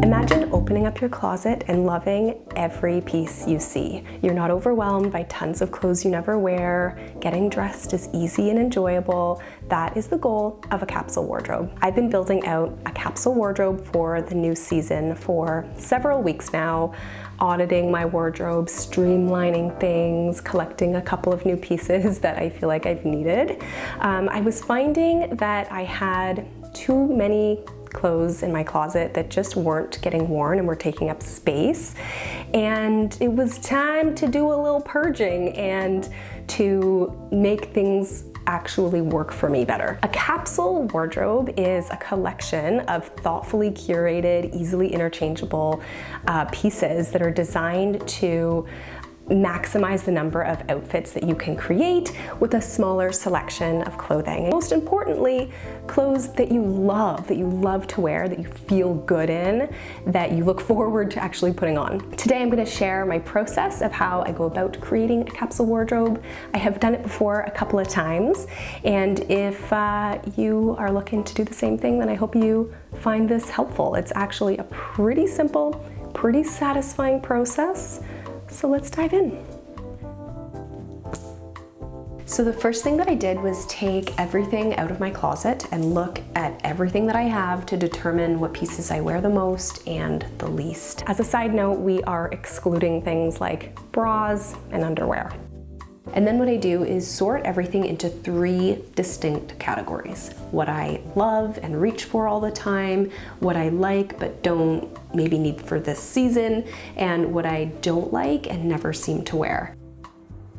Imagine opening up your closet and loving every piece you see. You're not overwhelmed by tons of clothes you never wear. Getting dressed is easy and enjoyable. That is the goal of a capsule wardrobe. I've been building out a capsule wardrobe for the new season for several weeks now, auditing my wardrobe, streamlining things, collecting a couple of new pieces that I feel like I've needed. I was finding that I had too many clothes in my closet that just weren't getting worn and were taking up space. And it was time to do a little purging and to make things actually work for me better. A capsule wardrobe is a collection of thoughtfully curated, easily interchangeable pieces that are designed to maximize the number of outfits that you can create with a smaller selection of clothing. And most importantly, clothes that you love to wear, that you feel good in, that you look forward to actually putting on. Today I'm going to share my process of how I go about creating a capsule wardrobe. I have done it before a couple of times, and if you are looking to do the same thing, then I hope you find this helpful. It's actually a pretty simple, pretty satisfying process. So let's dive in. So the first thing that I did was take everything out of my closet and look at everything that I have to determine what pieces I wear the most and the least. As a side note, we are excluding things like bras and underwear. And then what I do is sort everything into 3 distinct categories. What I love and reach for all the time, what I like but don't maybe need for this season, and what I don't like and never seem to wear.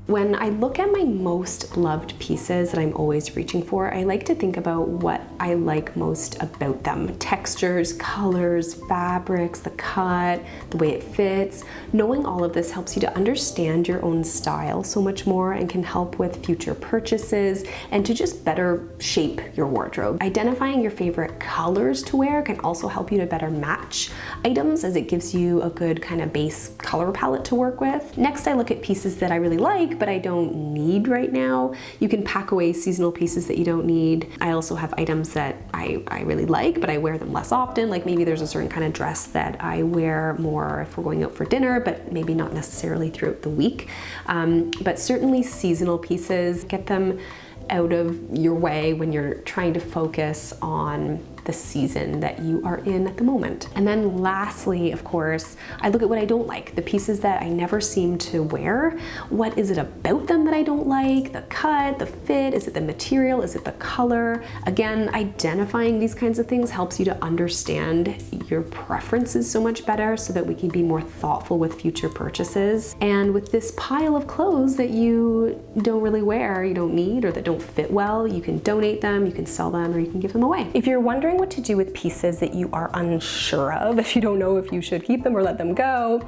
When I look at my most loved pieces that I'm always reaching for, I like to think about what I like most about them. Textures, colors, fabrics, the cut, the way it fits. Knowing all of this helps you to understand your own style so much more and can help with future purchases and to just better shape your wardrobe. Identifying your favorite colors to wear can also help you to better match items, as it gives you a good kind of base color palette to work with. Next, I look at pieces that I really like but I don't need right now. You can pack away seasonal pieces that you don't need. I also have items that I really like, but I wear them less often. Like maybe there's a certain kind of dress that I wear more if we're going out for dinner, but maybe not necessarily throughout the week. But certainly seasonal pieces, get them out of your way when you're trying to focus on the season that you are in at the moment. And then lastly, of course, I look at what I don't like, the pieces that I never seem to wear. What is it about them that I don't like? The cut, the fit, is it the material, is it the color? Again, identifying these kinds of things helps you to understand your preferences so much better so that we can be more thoughtful with future purchases. And with this pile of clothes that you don't really wear, you don't need, or that don't fit well, you can donate them, you can sell them, or you can give them away. If you're wondering what to do with pieces that you are unsure of, if you don't know if you should keep them or let them go,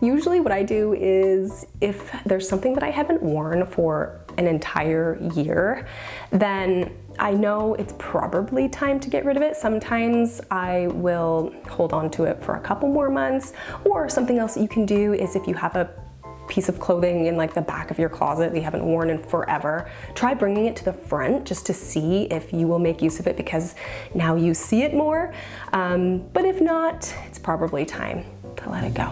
usually what I do is if there's something that I haven't worn for an entire year, then I know it's probably time to get rid of it. Sometimes I will hold on to it for a couple more months, or something else that you can do is if you have a piece of clothing in like the back of your closet that you haven't worn in forever, try bringing it to the front just to see if you will make use of it, because now you see it more. But if not, it's probably time to let it go.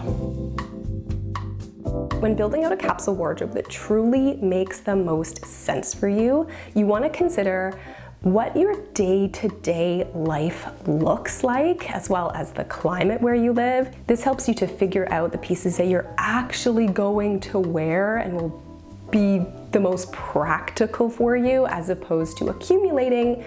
When building out a capsule wardrobe that truly makes the most sense for you, you want to consider what your day-to-day life looks like, as well as the climate where you live. This helps you to figure out the pieces that you're actually going to wear and will be the most practical for you, as opposed to accumulating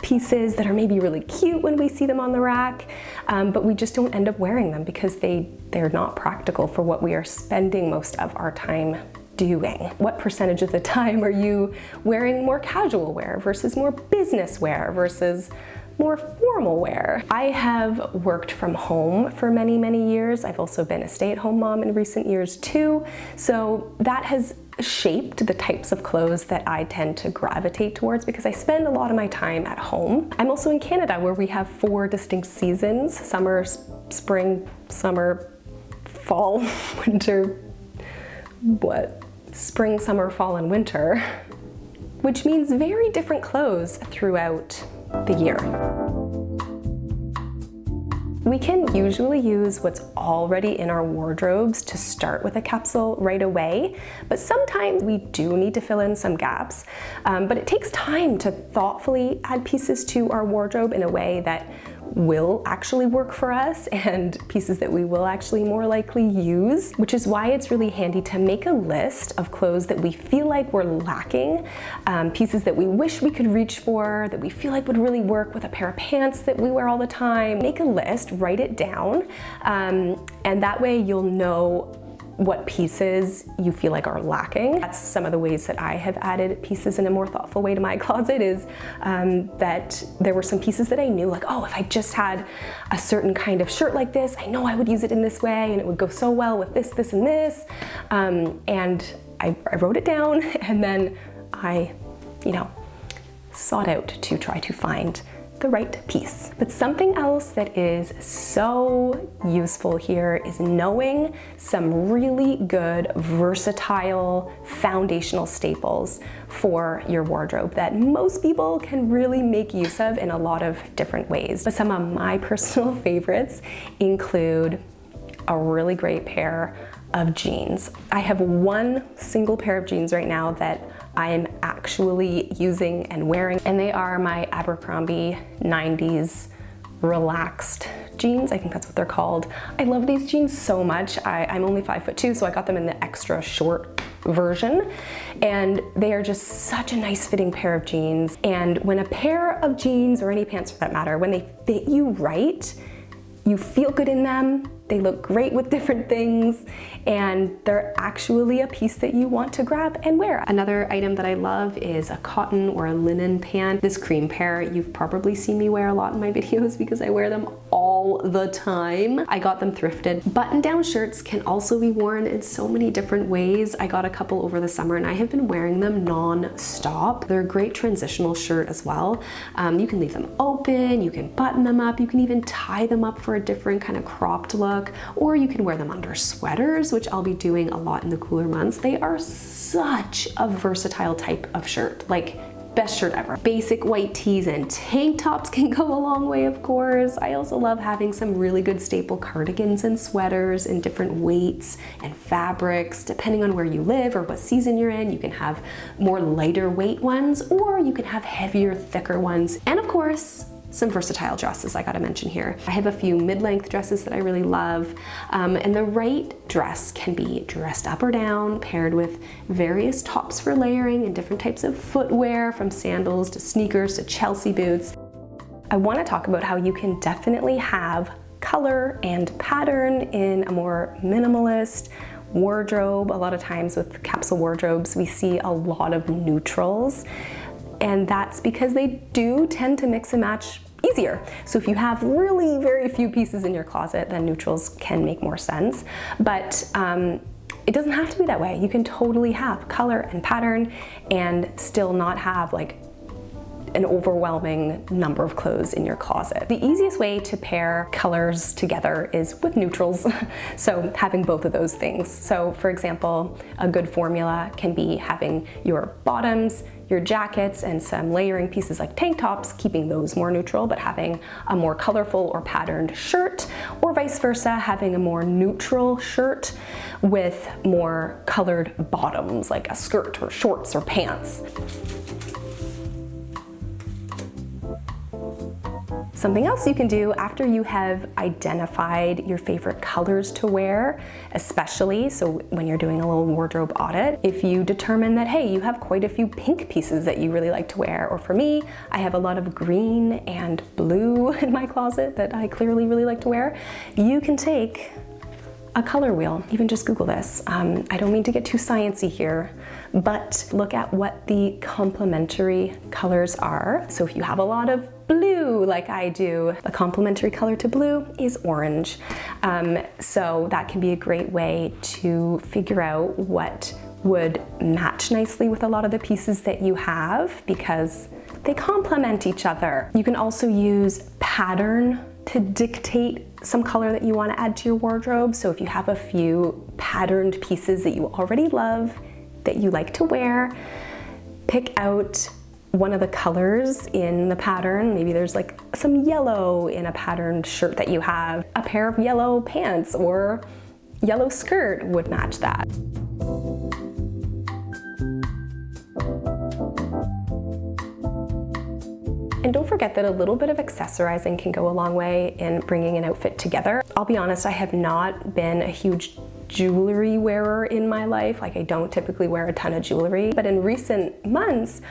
pieces that are maybe really cute when we see them on the rack, but we just don't end up wearing them because they're not practical for what we are spending most of our time doing. What percentage of the time are you wearing more casual wear versus more business wear versus more formal wear? I have worked from home for many, many years. I've also been a stay-at-home mom in recent years too. So that has shaped the types of clothes that I tend to gravitate towards because I spend a lot of my time at home. I'm also in Canada, where we have 4 distinct seasons: summer, spring, summer, fall, winter, spring, summer, fall, and winter, which means very different clothes throughout the year. We can usually use what's already in our wardrobes to start with a capsule right away, but sometimes we do need to fill in some gaps. But it takes time to thoughtfully add pieces to our wardrobe in a way that will actually work for us and pieces that we will actually more likely use, which is why it's really handy to make a list of clothes that we feel like we're lacking, pieces that we wish we could reach for, that we feel like would really work with a pair of pants that we wear all the time. Make a list, write it down, and that way you'll know what pieces you feel like are lacking. That's some of the ways that I have added pieces in a more thoughtful way to my closet, is that there were some pieces that I knew, like, oh, if I just had a certain kind of shirt like this, I know I would use it in this way and it would go so well with this, this, and this. And I wrote it down, and then I, sought out to try to find the right piece. But something else that is so useful here is knowing some really good, versatile, foundational staples for your wardrobe that most people can really make use of in a lot of different ways. But some of my personal favorites include a really great pair of jeans. I have one single pair of jeans right now that I am actually using and wearing, and they are my Abercrombie 90s relaxed jeans. I think that's what they're called. I love these jeans so much. I'm only 5'2", so I got them in the extra short version, and they are just such a nice fitting pair of jeans. And when a pair of jeans, or any pants for that matter, when they fit you right, you feel good in them, they look great with different things, and they're actually a piece that you want to grab and wear. Another item that I love is a cotton or a linen pant. This cream pair, you've probably seen me wear a lot in my videos because I wear them all the time. I got them thrifted. Button-down shirts can also be worn in so many different ways. I got a couple over the summer and I have been wearing them non-stop. They're a great transitional shirt as well. You can leave them open, you can button them up, you can even tie them up for a different kind of cropped look, or you can wear them under sweaters, which I'll be doing a lot in the cooler months. They are such a versatile type of shirt, like best shirt ever. Basic white tees and tank tops can go a long way, of course. I also love having some really good staple cardigans and sweaters in different weights and fabrics. Depending on where you live or what season you're in, you can have more lighter weight ones, or you can have heavier, thicker ones. And of course, some versatile dresses I gotta mention here. I have a few mid-length dresses that I really love, and the right dress can be dressed up or down, paired with various tops for layering and different types of footwear, from sandals to sneakers to Chelsea boots. I wanna talk about how you can definitely have color and pattern in a more minimalist wardrobe. A lot of times with capsule wardrobes, we see a lot of neutrals, and that's because they do tend to mix and match easier. So if you have really very few pieces in your closet, then neutrals can make more sense. But it doesn't have to be that way. You can totally have color and pattern and still not have like an overwhelming number of clothes in your closet. The easiest way to pair colors together is with neutrals. So having both of those things. So for example, a good formula can be having your bottoms, your jackets, and some layering pieces like tank tops, keeping those more neutral, but having a more colorful or patterned shirt, or vice versa, having a more neutral shirt with more colored bottoms, like a skirt or shorts or pants. Something else you can do after you have identified your favorite colors to wear, especially so when you're doing a little wardrobe audit, if you determine that, hey, you have quite a few pink pieces that you really like to wear, or for me, I have a lot of green and blue in my closet that I clearly really like to wear, you can take a color wheel. Even just Google this. I don't mean to get too sciencey here, but look at what the complementary colors are. So if you have a lot of blue, like I do, the complementary color to blue is orange. So that can be a great way to figure out what would match nicely with a lot of the pieces that you have, because they complement each other. You can also use pattern to dictate some color that you want to add to your wardrobe. So if you have a few patterned pieces that you already love, that you like to wear, pick out one of the colors in the pattern. Maybe there's like some yellow in a patterned shirt that you have. A pair of yellow pants or yellow skirt would match that. And don't forget that a little bit of accessorizing can go a long way in bringing an outfit together. I'll be honest, I have not been a huge jewelry wearer in my life. Like, I don't typically wear a ton of jewelry, but in recent months,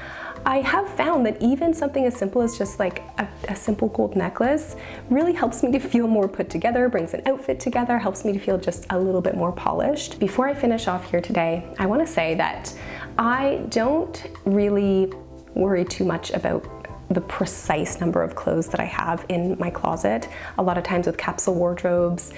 I have found that even something as simple as just like a simple gold necklace really helps me to feel more put together, brings an outfit together, helps me to feel just a little bit more polished. Before I finish off here today, I want to say that I don't really worry too much about the precise number of clothes that I have in my closet. A lot of times with capsule wardrobes,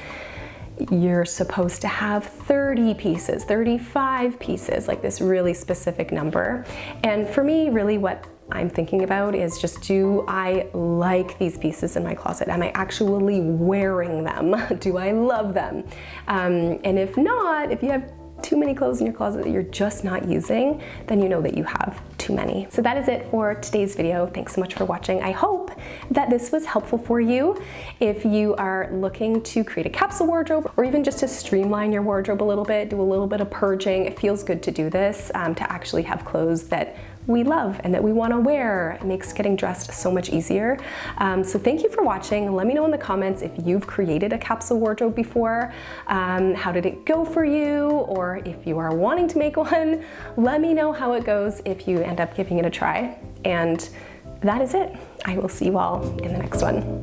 you're supposed to have 30 pieces, 35 pieces, like this really specific number. And for me, really what I'm thinking about is just, do I like these pieces in my closet? Am I actually wearing them? Do I love them? And if not, if you have too many clothes in your closet that you're just not using, then you know that you have too many. So that is it for today's video. Thanks so much for watching. I hope that this was helpful for you. If you are looking to create a capsule wardrobe, or even just to streamline your wardrobe a little bit, do a little bit of purging, it feels good to do this, to actually have clothes that we love and that we want to wear. It makes getting dressed so much easier. So thank you for watching. Let me know in the comments if you've created a capsule wardrobe before. How did it go for you? Or if you are wanting to make one, let me know how it goes if you end up giving it a try. And that is it. I will see you all in the next one.